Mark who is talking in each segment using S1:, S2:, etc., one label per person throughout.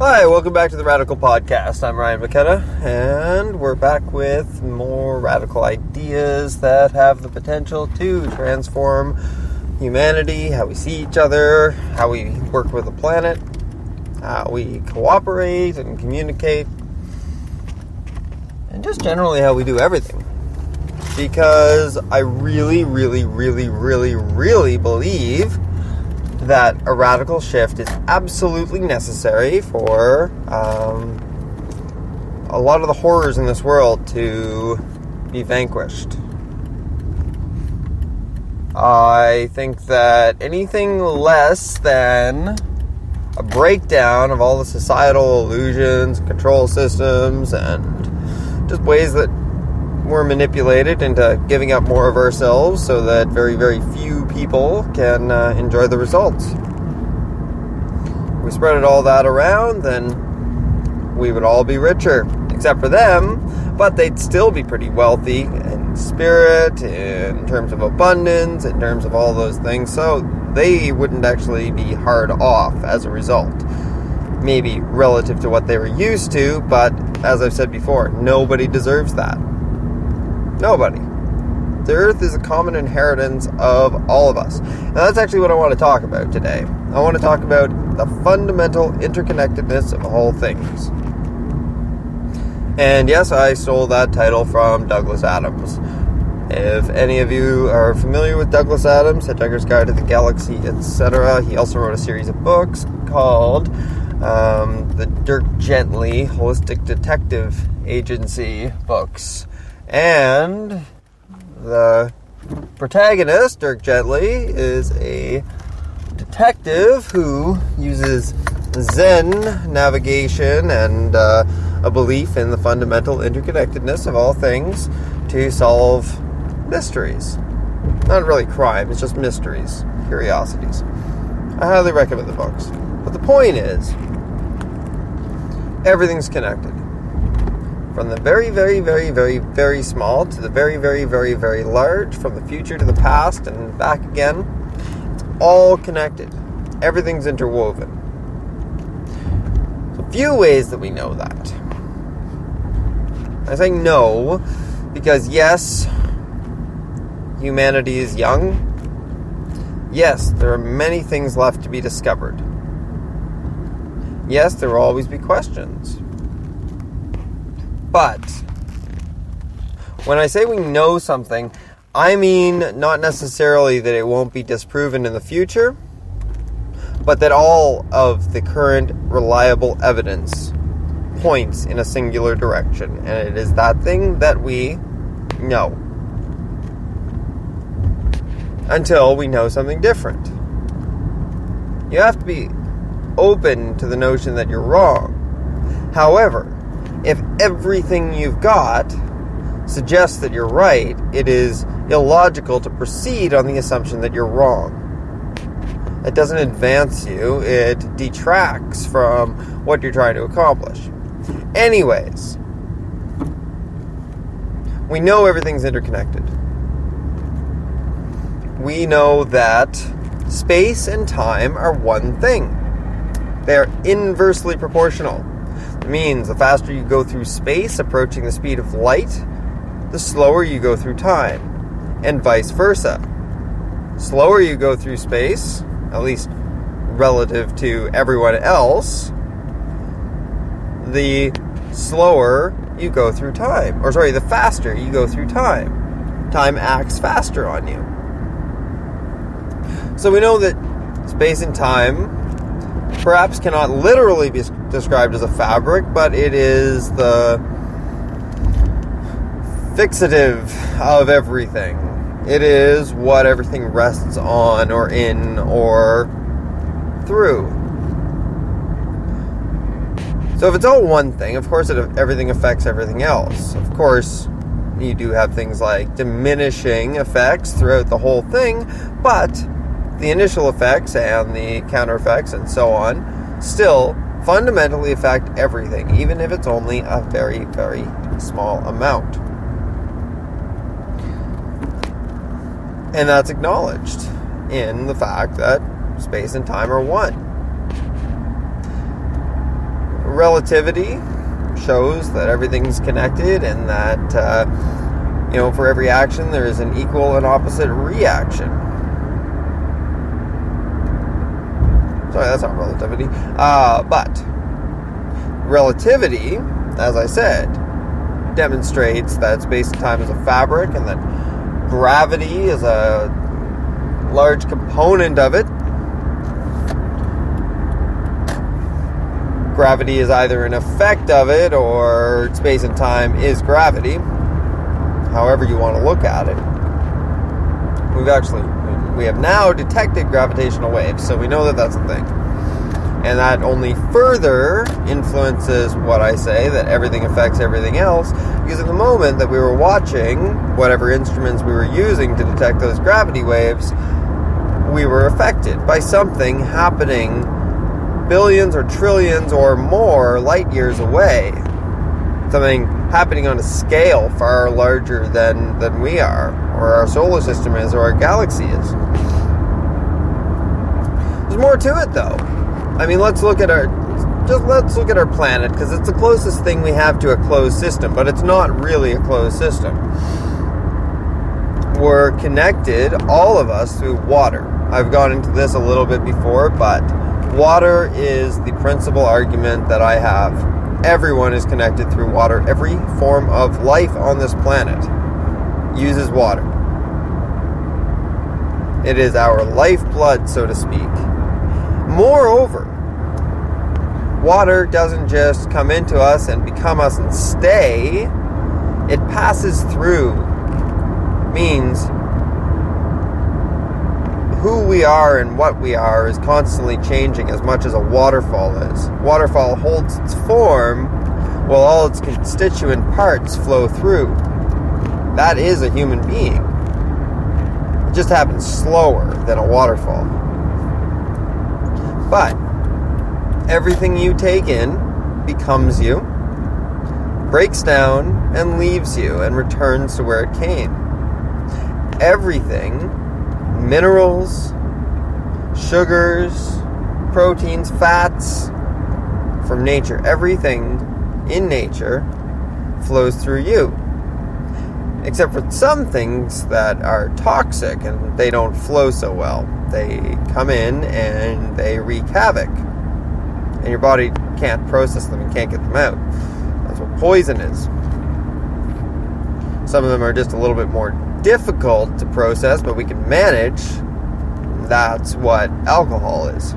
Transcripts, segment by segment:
S1: Hi, welcome back to the Radical Podcast. I'm Ryan McKenna, and we're back with more radical ideas that have the potential to transform humanity, how we see each other, how we work with the planet, how we cooperate and communicate, and just generally how we do everything. Because I really believe that a radical shift is absolutely necessary for a lot of the horrors in this world to be vanquished. I think that anything less than a breakdown of all the societal illusions, control systems, and just ways that we're manipulated into giving up more of ourselves so that very few people can enjoy the results. If we spread all that around, then we would all be richer, except for them, but they'd still be pretty wealthy in spirit, in terms of abundance, in terms of all those things, so they wouldn't actually be hard off as a result. Maybe relative to what they were used to, but as I've said before, nobody deserves that. Nobody. The earth is a common inheritance of all of us. And that's actually what I want to talk about today. I want to talk about the fundamental interconnectedness of all things. And yes, I stole that title from Douglas Adams. If any of you are familiar with Douglas Adams, Hitchhiker's Guide to the Galaxy, etc., he also wrote a series of books called the Dirk Gently Holistic Detective Agency books. And the protagonist, Dirk Gently, is a detective who uses Zen navigation and a belief in the fundamental interconnectedness of all things to solve mysteries. Not really crime, it's just mysteries, curiosities. I highly recommend the books. But the point is, everything's connected. From the very small to the very large, from the future to the past and back again, it's all connected. Everything's interwoven. So a few ways that we know that. I say no because yes, humanity is young. Yes, there are many things left to be discovered. Yes, there will always be questions. But when I say we know something, I mean not necessarily that it won't be disproven in the future, but that all of the current reliable evidence points in a singular direction, and it is that thing that we know. Until we know something different. You have to be open to the notion that you're wrong. However, if everything you've got suggests that you're right, it is illogical to proceed on the assumption that you're wrong. It doesn't advance you, it detracts from what you're trying to accomplish. Anyways, we know everything's interconnected. We know that space and time are one thing. They are inversely proportional. It means the faster you go through space, approaching the speed of light, the slower you go through time, and vice versa. Slower you go through space, at least relative to everyone else, the slower you go through time. The faster you go through time. Time acts faster on you. So we know that space and time perhaps cannot literally be described as a fabric, but it is the fixative of everything. It is what everything rests on or in or through. So if it's all one thing, of course everything affects everything else. Of course, you do have things like diminishing effects throughout the whole thing, but the initial effects and the counter effects and so on still fundamentally affect everything, even if it's only a very small amount. And that's acknowledged in the fact that space and time are one. relativity shows that everything's connected and that, for every action there is an equal and opposite reaction. Sorry, that's not relativity. But relativity, as I said, demonstrates that space-time is a fabric and that gravity is a large component of it. Gravity is either an effect of it or space and time is gravity. However you want to look at it. We have now detected gravitational waves, so we know that that's a thing. And that only further influences what I say, that everything affects everything else, because in the moment that we were watching whatever instruments we were using to detect those gravity waves, we were affected by something happening billions or trillions or more light years away. Something happening on a scale far larger than we are, or our solar system is, or our galaxy is. There's more to it, though. I mean, let's look at our planet, because it's the closest thing we have to a closed system, but it's not really a closed system. We're connected, all of us, through water. I've gone into this a little bit before, but water is the principal argument that I have. Everyone is connected through water. Every form of life on this planet uses water. It is our lifeblood, so to speak. Moreover, water doesn't just come into us and become us and stay. It passes through. Means who we are and what we are is constantly changing as much as a waterfall is. Waterfall holds its form while all its constituent parts flow through. That is a human being. It just happens slower than a waterfall. But everything you take in becomes you, breaks down, and leaves you, and returns to where it came. Everything, minerals, sugars, proteins, fats, from nature, everything in nature flows through you. Except for some things that are toxic and they don't flow so well. They come in and they wreak havoc. And your body can't process them and can't get them out. That's what poison is. Some of them are just a little bit more difficult to process, but we can manage. That's what alcohol is.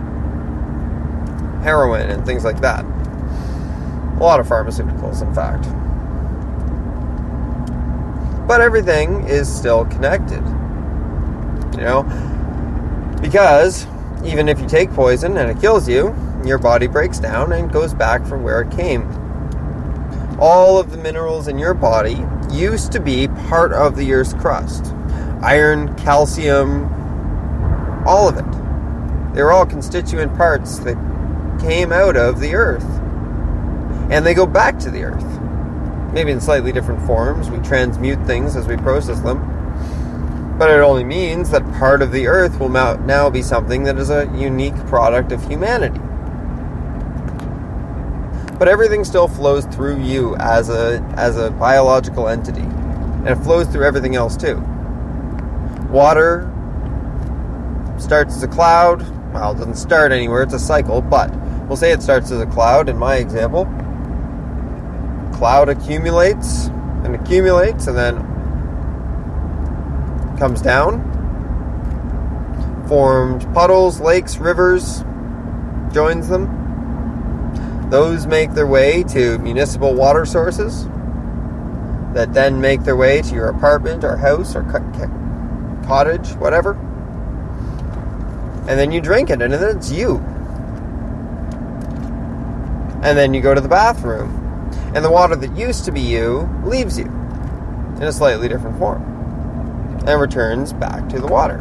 S1: Heroin and things like that. A lot of pharmaceuticals, in fact. But everything is still connected. Because even if you take poison and it kills you, your body breaks down and goes back from where it came. All of the minerals in your body used to be part of the Earth's crust. Iron, calcium, all of it. They were all constituent parts that came out of the Earth. And they go back to the Earth. Maybe in slightly different forms. We transmute things as we process them. But it only means that part of the Earth will now be something that is a unique product of humanity. But everything still flows through you as a biological entity. And it flows through everything else too. Water starts as a cloud. Well, it doesn't start anywhere, it's a cycle, but we'll say it starts as a cloud in my example. Cloud accumulates and then comes down. Forms puddles, lakes, rivers, joins them. Those make their way to municipal water sources that then make their way to your apartment or house or cottage, whatever. And then you drink it, and then it's you. And then you go to the bathroom, and the water that used to be you leaves you in a slightly different form and returns back to the water.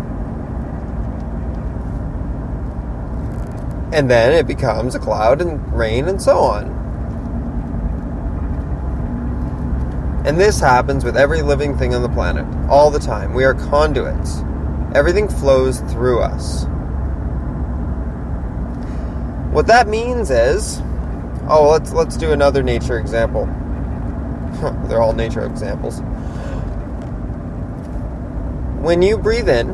S1: And then it becomes a cloud and rain and so on. And this happens with every living thing on the planet, all the time. We are conduits. Everything flows through us. What that means is, Oh, let's do another nature example. They're all nature examples. When you breathe in,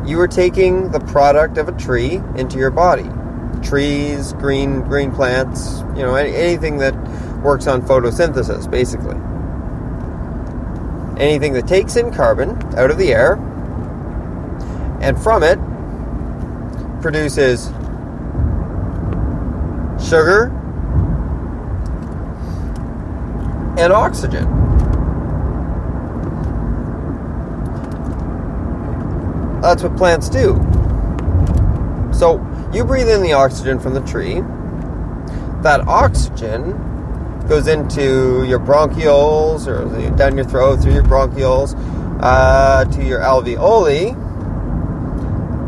S1: you are taking the product of a tree into your body. Trees, green plants, anything that works on photosynthesis, basically. Anything that takes in carbon out of the air, and from it produces sugar and oxygen. That's what plants do. So you breathe in the oxygen from the tree. That oxygen goes into your bronchioles, or down your throat through your bronchioles, to your alveoli,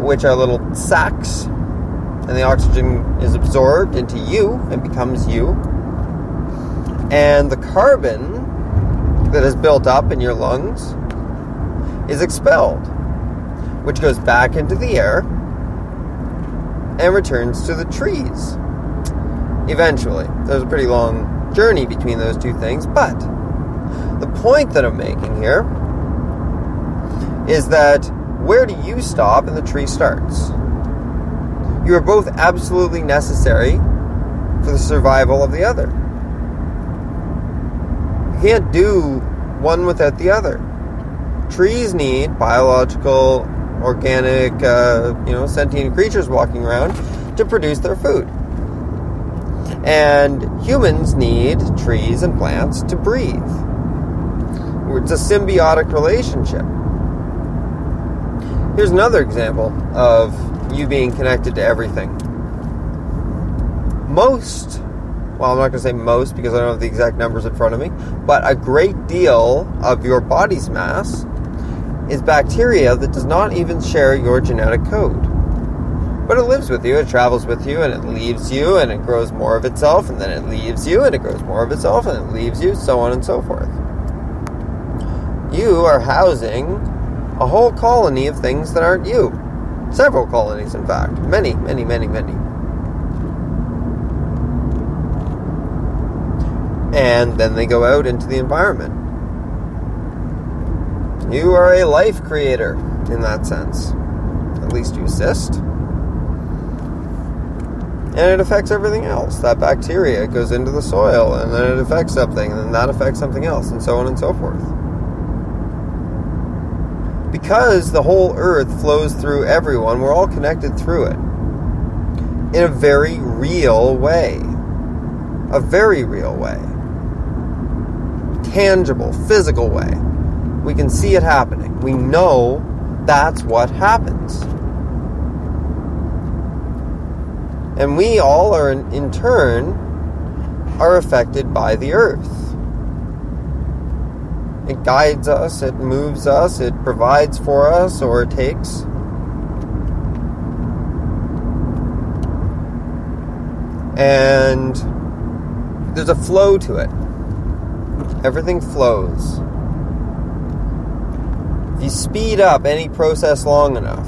S1: which are little sacs, and the oxygen is absorbed into you and becomes you. And the carbon that is built up in your lungs is expelled, which goes back into the air and returns to the trees. Eventually. There's a pretty long journey between those two things, but the point that I'm making here is that where do you stop and the tree starts? You are both absolutely necessary for the survival of the other. You can't do one without the other. Trees need biological, organic, sentient creatures walking around to produce their food. And humans need trees and plants to breathe. It's a symbiotic relationship. Here's another example of you being connected to everything. I'm not going to say most because I don't have the exact numbers in front of me, but a great deal of your body's mass is bacteria that does not even share your genetic code. But it lives with you, it travels with you, and it leaves you, and it grows more of itself, and then it leaves you, and it grows more of itself, and it leaves you, so on and so forth. You are housing a whole colony of things that aren't you. Several colonies, in fact. Many, many, many, many. And then they go out into the environment. You are a life creator in that sense. At least you assist. And it affects everything else. That bacteria goes into the soil, and then it affects something, and then that affects something else, and so on and so forth. Because the whole earth flows through everyone, we're all connected through it. In a very real way. A very real way. Tangible, physical way. We can see it happening. We know that's what happens. And we all are, in turn, are affected by the earth. It guides us, it moves us, it provides for us, or it takes. And there's a flow to it. Everything flows. If you speed up any process long enough,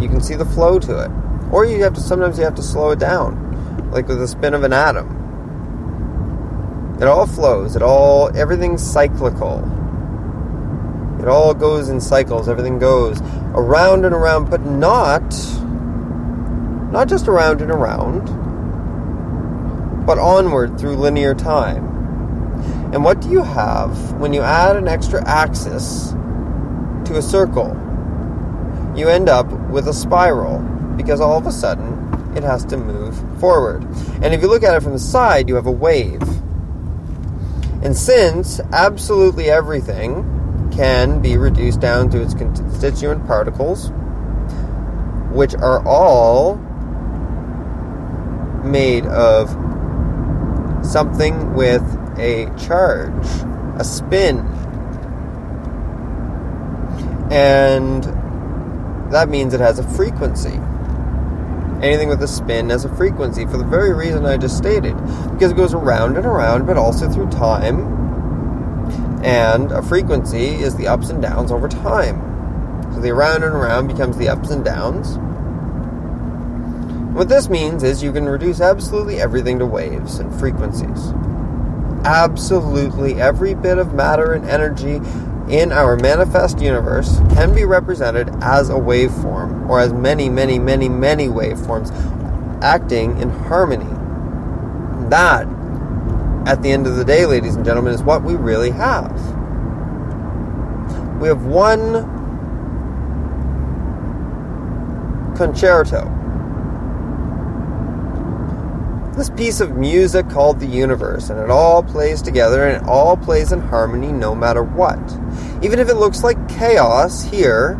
S1: you can see the flow to it. Or sometimes you have to slow it down, like with the spin of an atom. It all flows. Everything's cyclical. It all goes in cycles. Everything goes around and around, but not just around and around, but onward through linear time. And what do you have when you add an extra axis to a circle? You end up with a spiral, because all of a sudden it has to move forward. And if you look at it from the side, you have a wave. And since absolutely everything can be reduced down to its constituent particles, which are all made of something with a charge, a spin. And that means it has a frequency. Anything with a spin has a frequency for the very reason I just stated. Because it goes around and around, but also through time. And a frequency is the ups and downs over time. So the around and around becomes the ups and downs. What this means is you can reduce absolutely everything to waves and frequencies. Absolutely every bit of matter and energy in our manifest universe can be represented as a waveform, or as many, many, many, many waveforms acting in harmony. That, at the end of the day, ladies and gentlemen, is what we really have. We have one concerto. This piece of music called the universe, and it all plays together, and it all plays in harmony no matter what. Even if it looks like chaos here,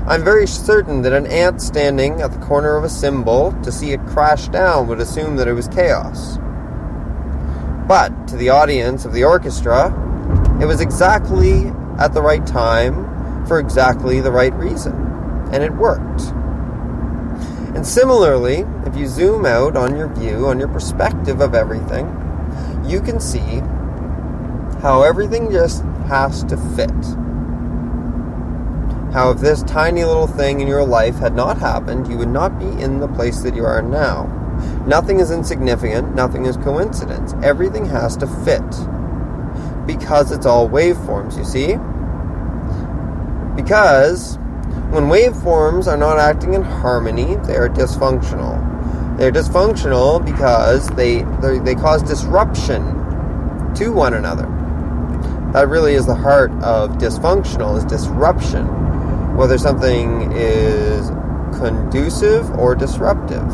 S1: I'm very certain that an ant standing at the corner of a cymbal to see it crash down would assume that it was chaos. But to the audience of the orchestra, it was exactly at the right time for exactly the right reason, and it worked. And similarly, if you zoom out on your view, on your perspective of everything, you can see how everything just has to fit. How if this tiny little thing in your life had not happened, you would not be in the place that you are now. Nothing is insignificant, nothing is coincidence. Everything has to fit. Because it's all waveforms, you see? Because when waveforms are not acting in harmony, they are dysfunctional. They're dysfunctional because they cause disruption to one another. That really is the heart of dysfunctional, is disruption. Whether something is conducive or disruptive.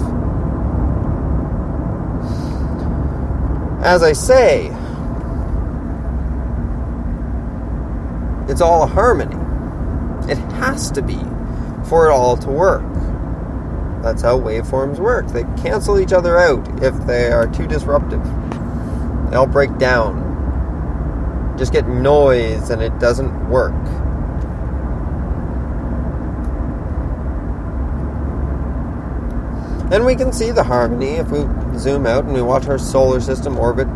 S1: As I say, it's all a harmony. It has to be for it all to work. That's how waveforms work. They cancel each other out if they are too disruptive. They all break down. Just get noise and it doesn't work. And we can see the harmony if we zoom out and we watch our solar system orbit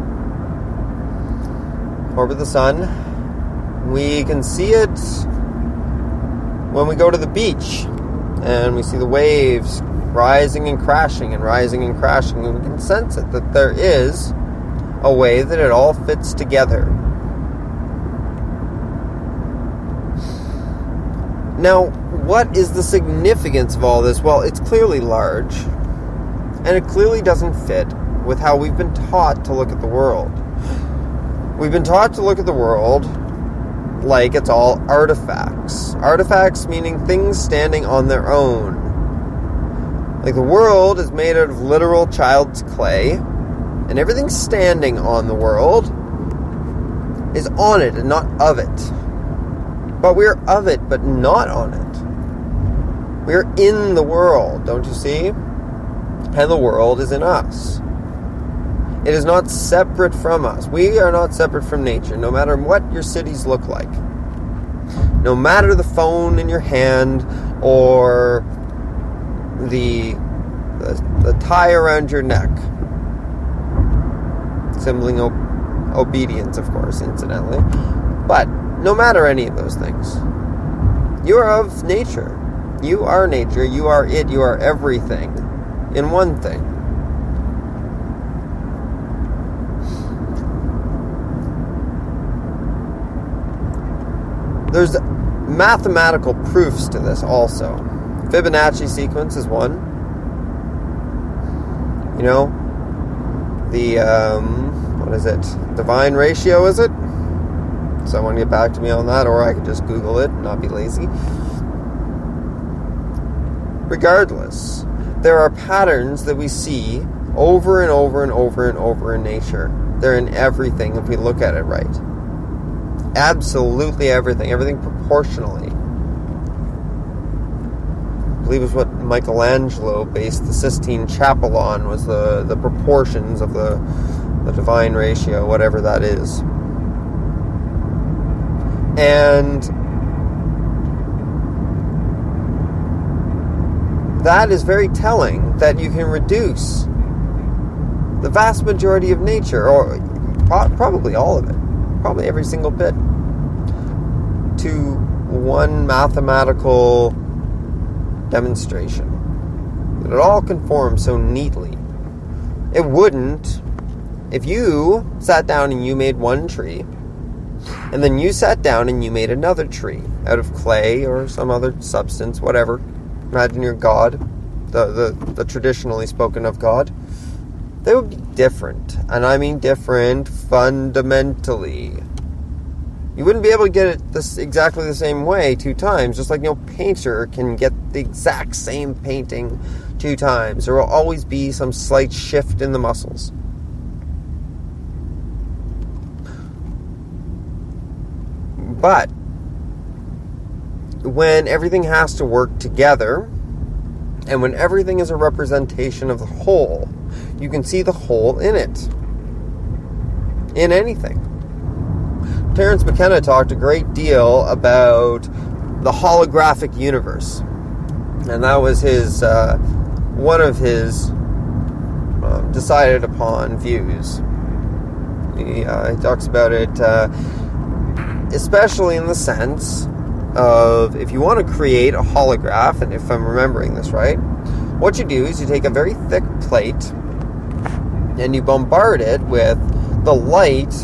S1: the sun. We can see it when we go to the beach and we see the waves rising and crashing and rising and crashing, and we can sense it, that there is a way that it all fits together. Now, what is the significance of all this? Well, it's clearly large, and it clearly doesn't fit with how we've been taught to look at the world. We've been taught to look at the world like it's all artifacts. Artifacts meaning things standing on their own. Like the world is made out of literal child's clay, and everything standing on the world is on it and not of it. But we're of it, but not on it. We're in the world, don't you see? And the world is in us. It is not separate from us. We are not separate from nature, no matter what your cities look like. No matter the phone in your hand or the tie around your neck. Symboling obedience, of course, incidentally. But no matter any of those things, you are of nature. You are nature. You are it. You are everything in one thing. There's mathematical proofs to this also. Fibonacci sequence is one. You know, the, what is it? Divine ratio, is it? Someone get back to me on that, or I could just Google it and not be lazy. Regardless, there are patterns that we see over and over and over and over in nature. They're in everything if we look at it right. Absolutely everything. Everything proportionally. I believe it was what Michelangelo based the Sistine Chapel on, was the proportions of the divine ratio, whatever that is. And that is very telling, that you can reduce the vast majority of nature, or probably all of it, probably every single bit, to one mathematical demonstration. that it all conforms so neatly. It wouldn't if you sat down and you made one tree, and then you sat down and you made another tree out of clay or some other substance, whatever. Imagine your God, the traditionally spoken of God. They would be different, and I mean different fundamentally. You wouldn't be able to get it exactly the same way 2 times, just like no painter can get the exact same painting 2 times. There will always be some slight shift in the muscles. But when everything has to work together, and when everything is a representation of the whole, you can see the whole in it. In anything. Terence McKenna talked a great deal about the holographic universe. And that was his one of his decided upon views. He talks about it especially in the sense of, if you want to create a holograph, and if I'm remembering this right, what you do is you take a very thick plate and you bombard it with the light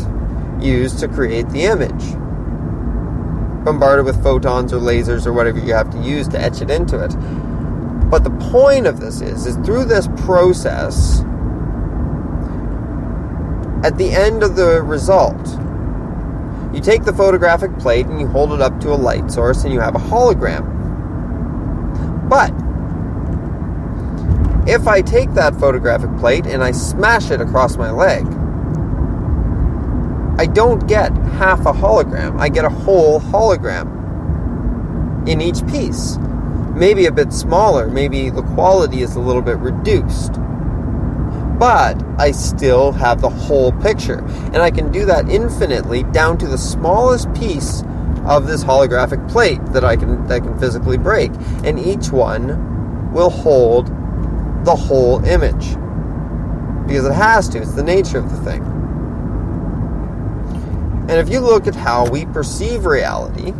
S1: used to create the image. Bombard it with photons or lasers or whatever you have to use to etch it into it. But the point of this is through this process, at the end of the result, you take the photographic plate and you hold it up to a light source and you have a hologram. But if I take that photographic plate and I smash it across my leg, I don't get half a hologram. I get a whole hologram in each piece. Maybe a bit smaller. Maybe the quality is a little bit reduced. But I still have the whole picture. And I can do that infinitely down to the smallest piece of this holographic plate that I can physically break. And each one will hold the whole image. Because it has to. It's the nature of the thing. And if you look at how we perceive reality,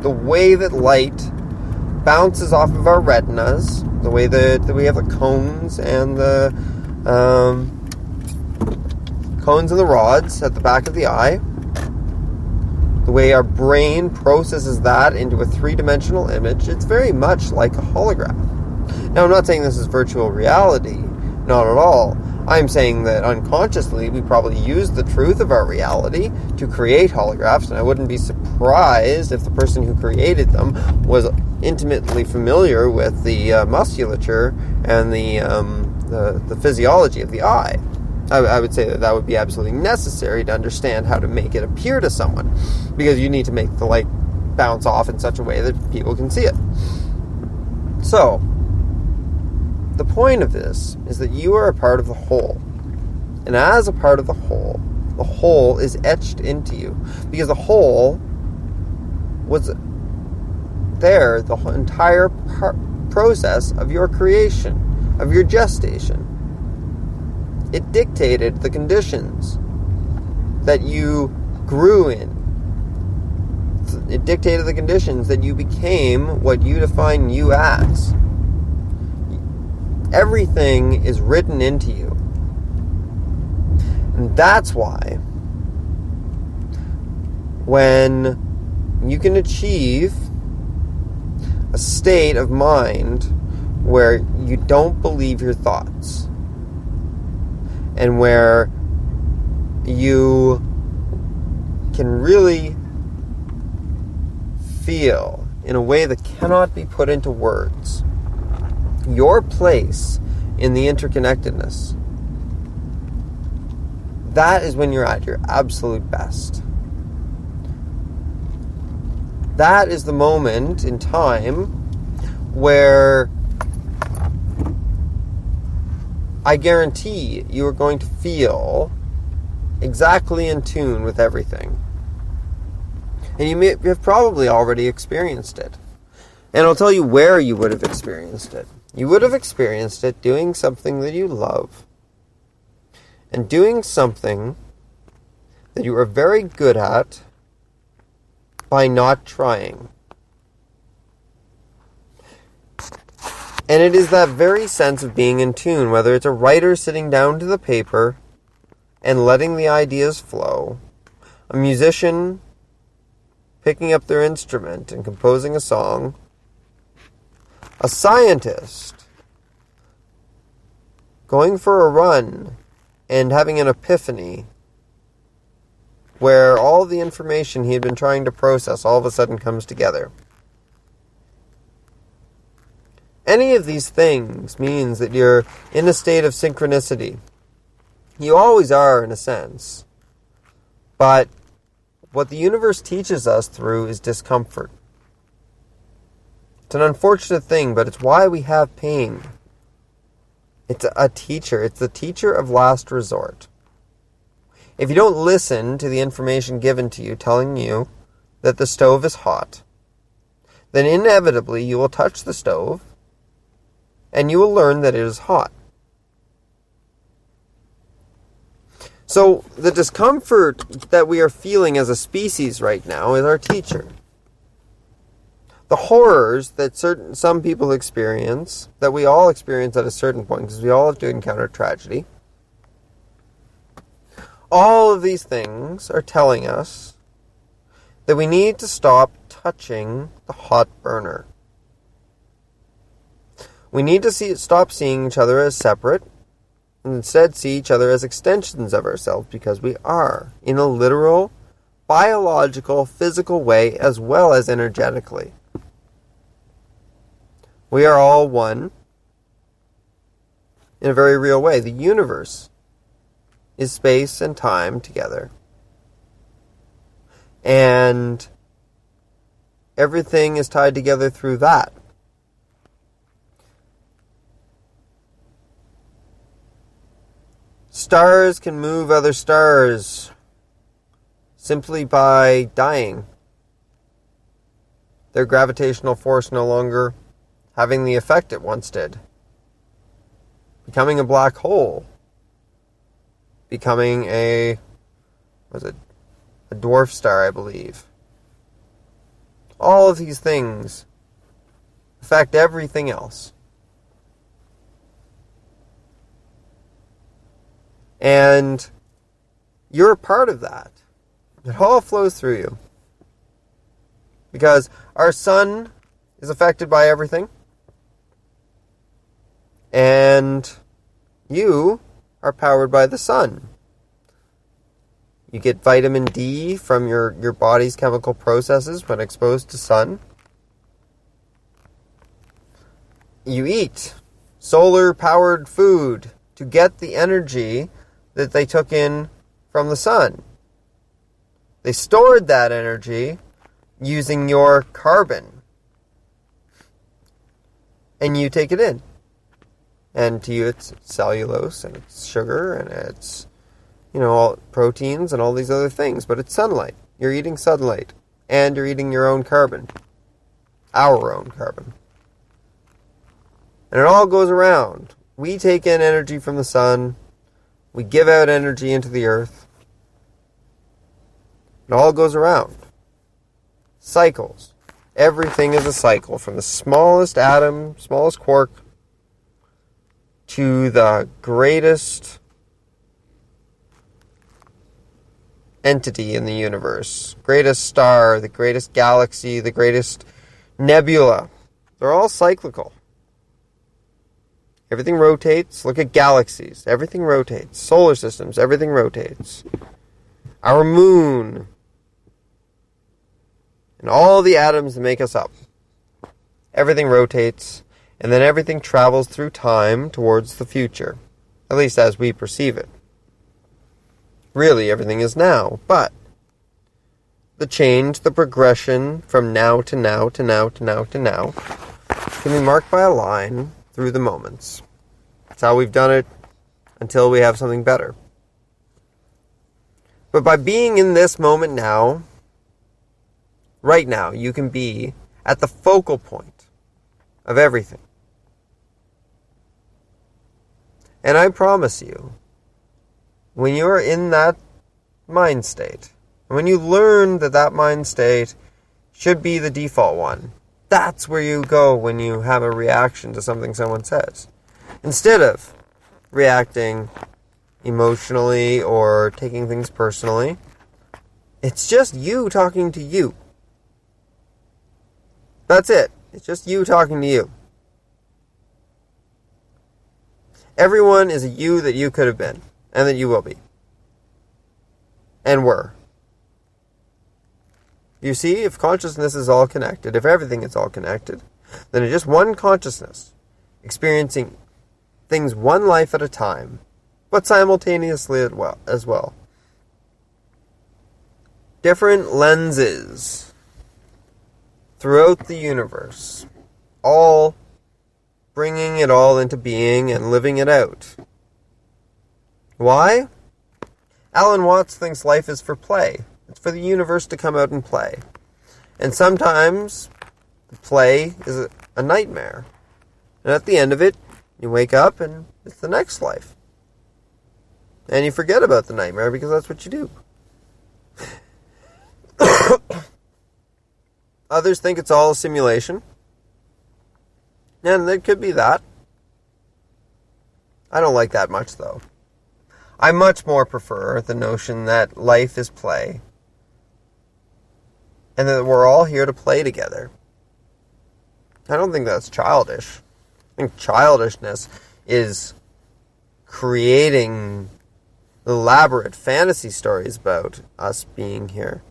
S1: the way that light bounces off of our retinas, the way that we have the cones and the rods at the back of the eye, the way our brain processes that into a 3-dimensional image, it's very much like a holograph. Now, I'm not saying this is virtual reality, not at all. I'm saying that unconsciously we probably use the truth of our reality to create holographs, and I wouldn't be surprised if the person who created them was intimately familiar with the musculature and the physiology of the eye. I would say that would be absolutely necessary to understand how to make it appear to someone, because you need to make the light bounce off in such a way that people can see it. So, the point of this is that you are a part of the whole. And as a part of the whole is etched into you. Because the whole was there the entire process of your creation, of your gestation. It dictated the conditions that you grew in. It dictated the conditions that you became what you define you as. Everything is written into you. And that's why when you can achieve a state of mind where you don't believe your thoughts, and where you can really feel in a way that cannot be put into words your place in the interconnectedness, that is when you're at your absolute best. That is the moment in time where I guarantee you are going to feel exactly in tune with everything. And you may have probably already experienced it. And I'll tell you where you would have experienced it. You would have experienced it doing something that you love. And doing something that you are very good at by not trying. And it is that very sense of being in tune, whether it's a writer sitting down to the paper and letting the ideas flow, a musician picking up their instrument and composing a song, a scientist going for a run and having an epiphany where all the information he had been trying to process all of a sudden comes together. Any of these things means that you're in a state of synchronicity. You always are, in a sense. But what the universe teaches us through is discomfort. It's an unfortunate thing, but it's why we have pain. It's a teacher. It's the teacher of last resort. If you don't listen to the information given to you telling you that the stove is hot, then inevitably you will touch the stove and you will learn that it is hot. So the discomfort that we are feeling as a species right now is our teacher. The horrors that some people experience, that we all experience at a certain point, because we all have to encounter tragedy, all of these things are telling us that we need to stop touching the hot burner. We need to stop seeing each other as separate and instead see each other as extensions of ourselves, because we are, in a literal, biological, physical way as well as energetically. We are all one in a very real way. The universe is space and time together. And everything is tied together through that. Stars can move other stars simply by dying. Their gravitational force no longer having the effect it once did. Becoming a black hole. Becoming a dwarf star, I believe. All of these things affect everything else. And you're a part of that. It all flows through you. Because our sun is affected by everything. And you are powered by the sun. You get vitamin D from your body's chemical processes when exposed to sun. You eat solar-powered food to get the energy that they took in from the sun. They stored that energy using your carbon. And you take it in. And to you it's cellulose and it's sugar and it's, all proteins and all these other things. But it's sunlight. You're eating sunlight. And you're eating your own carbon. Our own carbon. And it all goes around. We take in energy from the sun. We give out energy into the earth. It all goes around. Cycles. Everything is a cycle. From the smallest atom, smallest quark, to the greatest entity in the universe. Greatest star, the greatest galaxy, the greatest nebula. They're all cyclical. Everything rotates. Look at galaxies. Everything rotates. Solar systems. Everything rotates. Our moon. And all the atoms that make us up. Everything rotates. And then everything travels through time towards the future. At least as we perceive it. Really, everything is now. But the change, the progression from now to now to now to now to now can be marked by a line through the moments. That's how we've done it until we have something better. But by being in this moment now, right now, you can be at the focal point of everything. And I promise you, when you are in that mind state, when you learn that mind state should be the default one, That's where you go when you have a reaction to something someone says. Instead of reacting emotionally or taking things personally, it's just you talking to you. That's it. It's just you talking to you. Everyone is a you that you could have been, and that you will be. And were. You see, if consciousness is all connected, if everything is all connected, then it's just one consciousness, experiencing things one life at a time, but simultaneously as well. Different lenses throughout the universe, all bringing it all into being and living it out. Why? Alan Watts thinks life is for play. It's for the universe to come out and play. And sometimes the play is a nightmare. And at the end of it, you wake up and it's the next life. And you forget about the nightmare because that's what you do. Others think it's all a simulation. And there could be that. I don't like that much, though. I much more prefer the notion that life is play. And that we're all here to play together. I don't think that's childish. I think childishness is creating elaborate fantasy stories about us being here.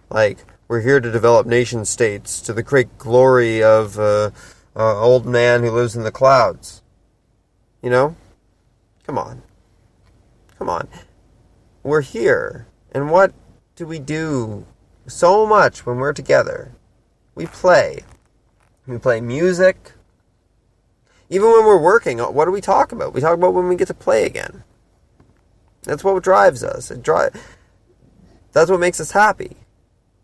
S1: Like, we're here to develop nation states to the great glory of an old man who lives in the clouds. You know? Come on. Come on. We're here. And what do we do so much when we're together? We play. We play music. Even when we're working, what do we talk about? We talk about when we get to play again. That's what drives us. That's what makes us happy.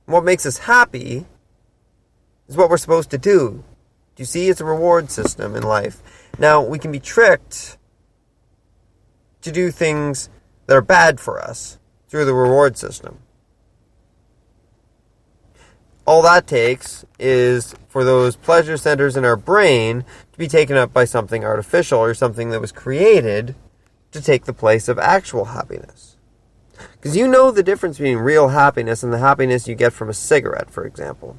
S1: What makes us happy is what we're supposed to do. Do you see? It's a reward system in life. Now, we can be tricked to do things that are bad for us through the reward system. All that takes is for those pleasure centers in our brain to be taken up by something artificial or something that was created to take the place of actual happiness. Because you know the difference between real happiness and the happiness you get from a cigarette, for example.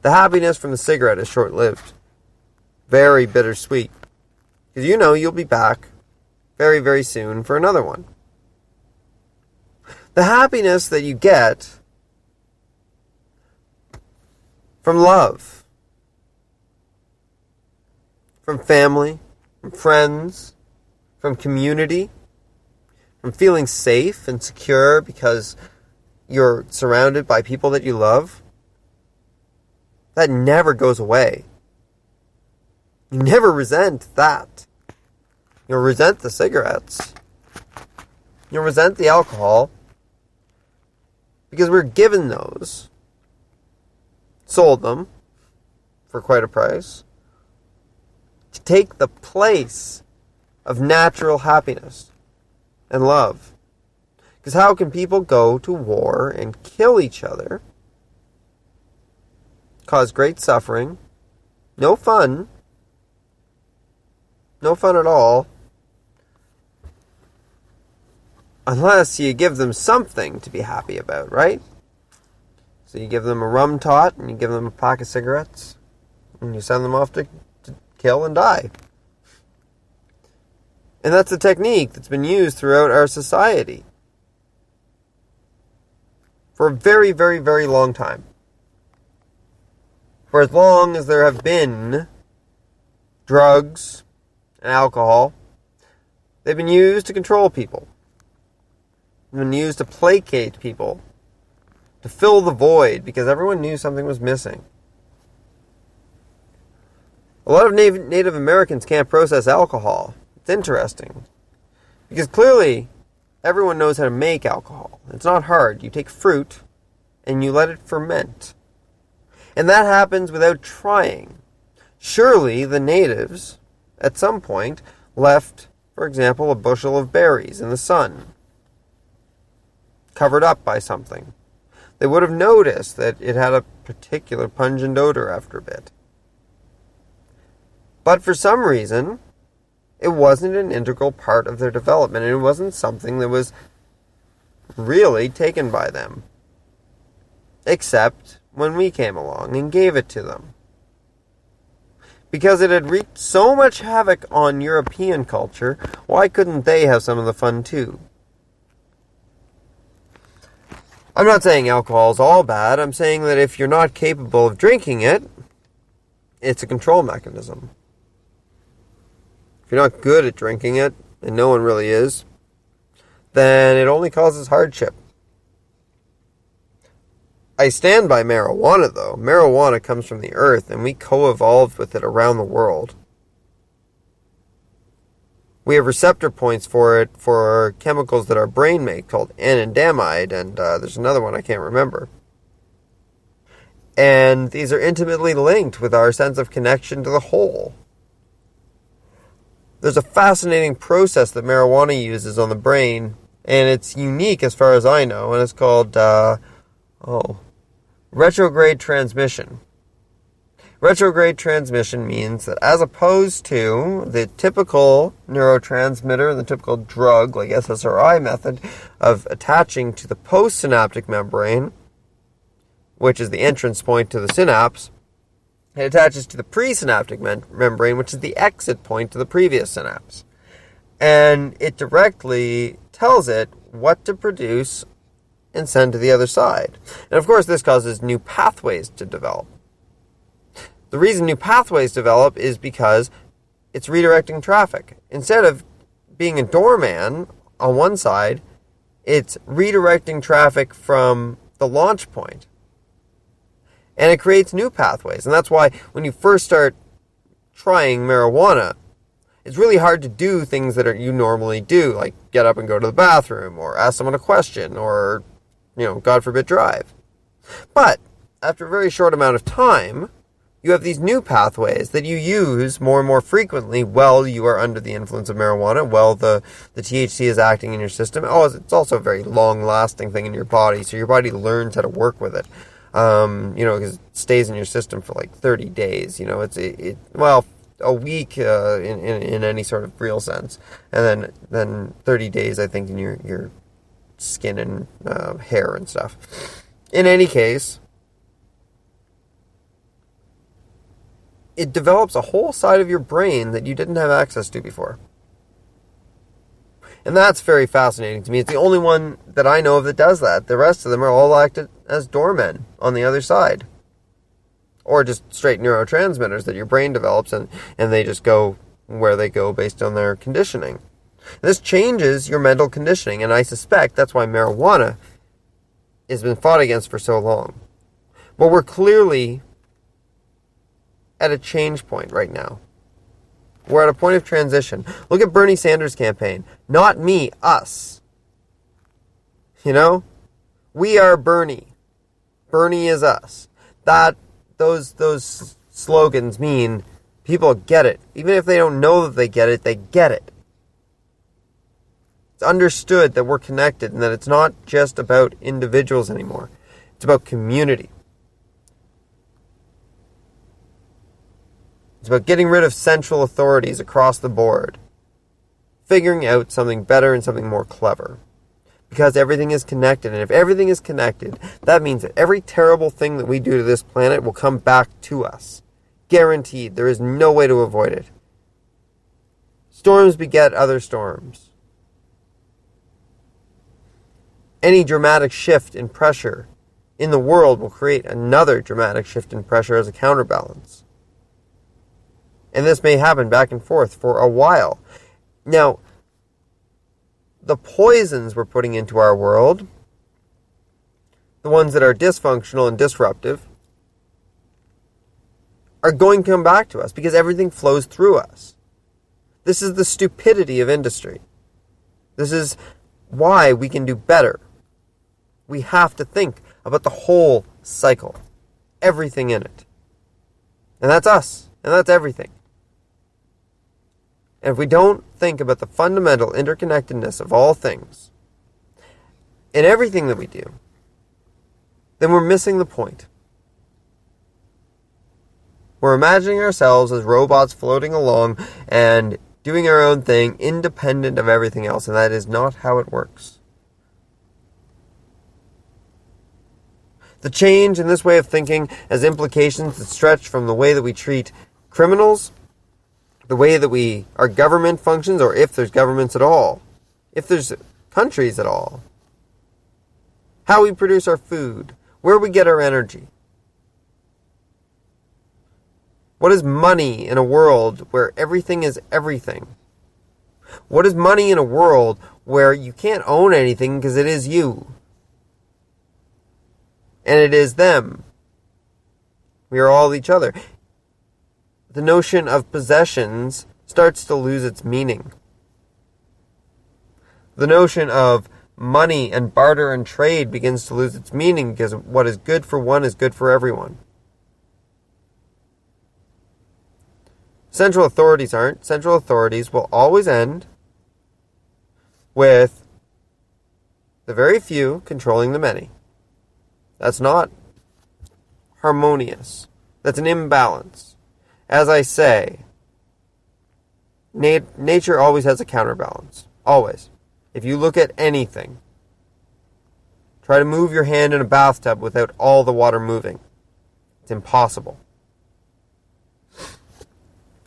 S1: The happiness from the cigarette is short-lived. Very bittersweet. Because you know you'll be back very, very soon for another one. The happiness that you get from love, from family, from friends, from community, from feeling safe and secure because you're surrounded by people that you love, that never goes away. You never resent that. You'll resent the cigarettes. You'll resent the alcohol because we're given those. Sold them for quite a price to take the place of natural happiness and love. Because how can people go to war and kill each other, cause great suffering, no fun at all, unless you give them something to be happy about, right? So you give them a rum tot, and you give them a pack of cigarettes, and you send them off to kill and die. And that's a technique that's been used throughout our society for a very, very, very long time. For as long as there have been drugs and alcohol, they've been used to control people. They've been used to placate people, to fill the void, because everyone knew something was missing. A lot of Native Americans can't process alcohol. It's interesting. Because clearly, everyone knows how to make alcohol. It's not hard. You take fruit, and you let it ferment. And that happens without trying. Surely, the natives, at some point, left, for example, a bushel of berries in the sun, covered up by something. they would have noticed that it had a particular pungent odor after a bit. But for some reason, it wasn't an integral part of their development, and it wasn't something that was really taken by them. Except when we came along and gave it to them. Because it had wreaked so much havoc on European culture, why couldn't they have some of the fun too? I'm not saying alcohol is all bad. I'm saying that if you're not capable of drinking it, it's a control mechanism. If you're not good at drinking it, and no one really is, then it only causes hardship. I stand by marijuana, though. Marijuana comes from the earth, and we co-evolved with it around the world. We have receptor points for it for chemicals that our brain make called anandamide, and there's another one I can't remember. And these are intimately linked with our sense of connection to the whole. There's a fascinating process that marijuana uses on the brain, and it's unique as far as I know, and it's called retrograde transmission. Retrograde transmission means that as opposed to the typical neurotransmitter, the typical drug, like SSRI method, of attaching to the postsynaptic membrane, which is the entrance point to the synapse, it attaches to the presynaptic membrane, which is the exit point to the previous synapse. And it directly tells it what to produce and send to the other side. And of course, this causes new pathways to develop. The reason new pathways develop is because it's redirecting traffic. Instead of being a doorman on one side, it's redirecting traffic from the launch point. And it creates new pathways. And that's why when you first start trying marijuana, it's really hard to do things that you normally do, like get up and go to the bathroom, or ask someone a question, or, God forbid, drive. But after a very short amount of time, you have these new pathways that you use more and more frequently while you are under the influence of marijuana, while the THC is acting in your system. It's also a very long-lasting thing in your body, so your body learns how to work with it. Because it stays in your system for like 30 days. A week in any sort of real sense, and then 30 days, I think, in your skin and hair and stuff. In any case, it develops a whole side of your brain that you didn't have access to before. And that's very fascinating to me. It's the only one that I know of that does that. The rest of them are all acted as doormen on the other side. Or just straight neurotransmitters that your brain develops, and they just go where they go based on their conditioning. This changes your mental conditioning, and I suspect that's why marijuana has been fought against for so long. But we're clearly at a change point right now. We're at a point of transition. Look at Bernie Sanders' campaign. Not me, us. We are Bernie. Bernie is us. Those slogans mean people get it. Even if they don't know that they get it, they get it. It's understood that we're connected and that it's not just about individuals anymore. It's about community. It's about getting rid of central authorities across the board. Figuring out something better and something more clever. Because everything is connected. And if everything is connected, that means that every terrible thing that we do to this planet will come back to us. Guaranteed. There is no way to avoid it. Storms beget other storms. Any dramatic shift in pressure in the world will create another dramatic shift in pressure as a counterbalance. And this may happen back and forth for a while. Now, the poisons we're putting into our world, the ones that are dysfunctional and disruptive, are going to come back to us because everything flows through us. This is the stupidity of industry. This is why we can do better. We have to think about the whole cycle, everything in it. And that's us, and that's everything. And if we don't think about the fundamental interconnectedness of all things, in everything that we do, then we're missing the point. We're imagining ourselves as robots floating along and doing our own thing, independent of everything else, and that is not how it works. The change in this way of thinking has implications that stretch from the way that we treat criminals, the way that our government functions, or if there's governments at all, if there's countries at all, how we produce our food, where we get our energy. What is money in a world where everything is everything? What is money in a world where you can't own anything because it is you? And it is them. We are all each other. The notion of possessions starts to lose its meaning. The notion of money and barter and trade begins to lose its meaning because what is good for one is good for everyone. Central authorities aren't. Central authorities will always end with the very few controlling the many. That's not harmonious. That's an imbalance. As I say, nature always has a counterbalance. Always. If you look at anything, try to move your hand in a bathtub without all the water moving. It's impossible.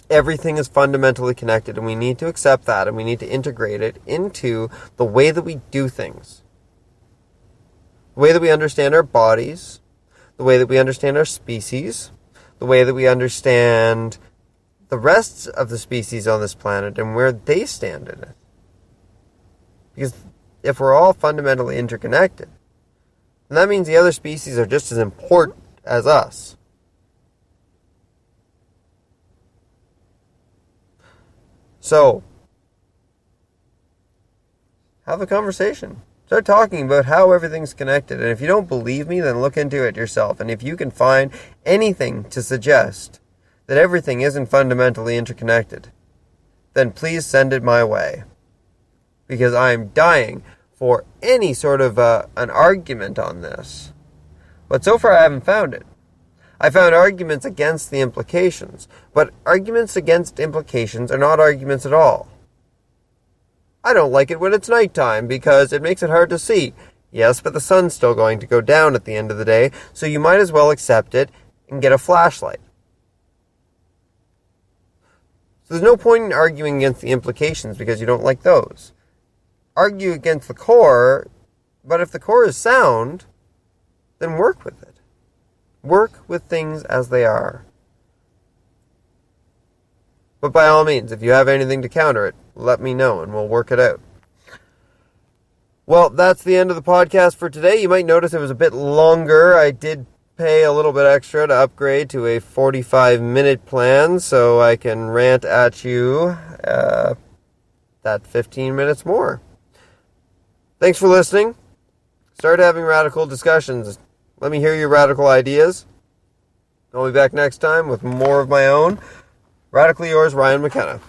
S1: Everything is fundamentally connected, and we need to accept that, and we need to integrate it into the way that we do things. The way that we understand our bodies, the way that we understand our species, the way that we understand the rest of the species on this planet and where they stand in it. Because if we're all fundamentally interconnected, then that means the other species are just as important as us. So, have a conversation. Start talking about how everything's connected. And if you don't believe me, then look into it yourself. And if you can find anything to suggest that everything isn't fundamentally interconnected, then please send it my way. Because I'm dying for any sort of an argument on this. But so far I haven't found it. I found arguments against the implications. But arguments against implications are not arguments at all. I don't like it when it's nighttime because it makes it hard to see. Yes, but the sun's still going to go down at the end of the day, so you might as well accept it and get a flashlight. So there's no point in arguing against the implications because you don't like those. Argue against the core, but if the core is sound, then work with it. Work with things as they are. But by all means, if you have anything to counter it, let me know and we'll work it out. Well, that's the end of the podcast for today. You might notice it was a bit longer. I did pay a little bit extra to upgrade to a 45-minute plan so I can rant at you that 15 minutes more. Thanks for listening. Start having radical discussions. Let me hear your radical ideas. I'll be back next time with more of my own. Radically yours, Ryan McKenna.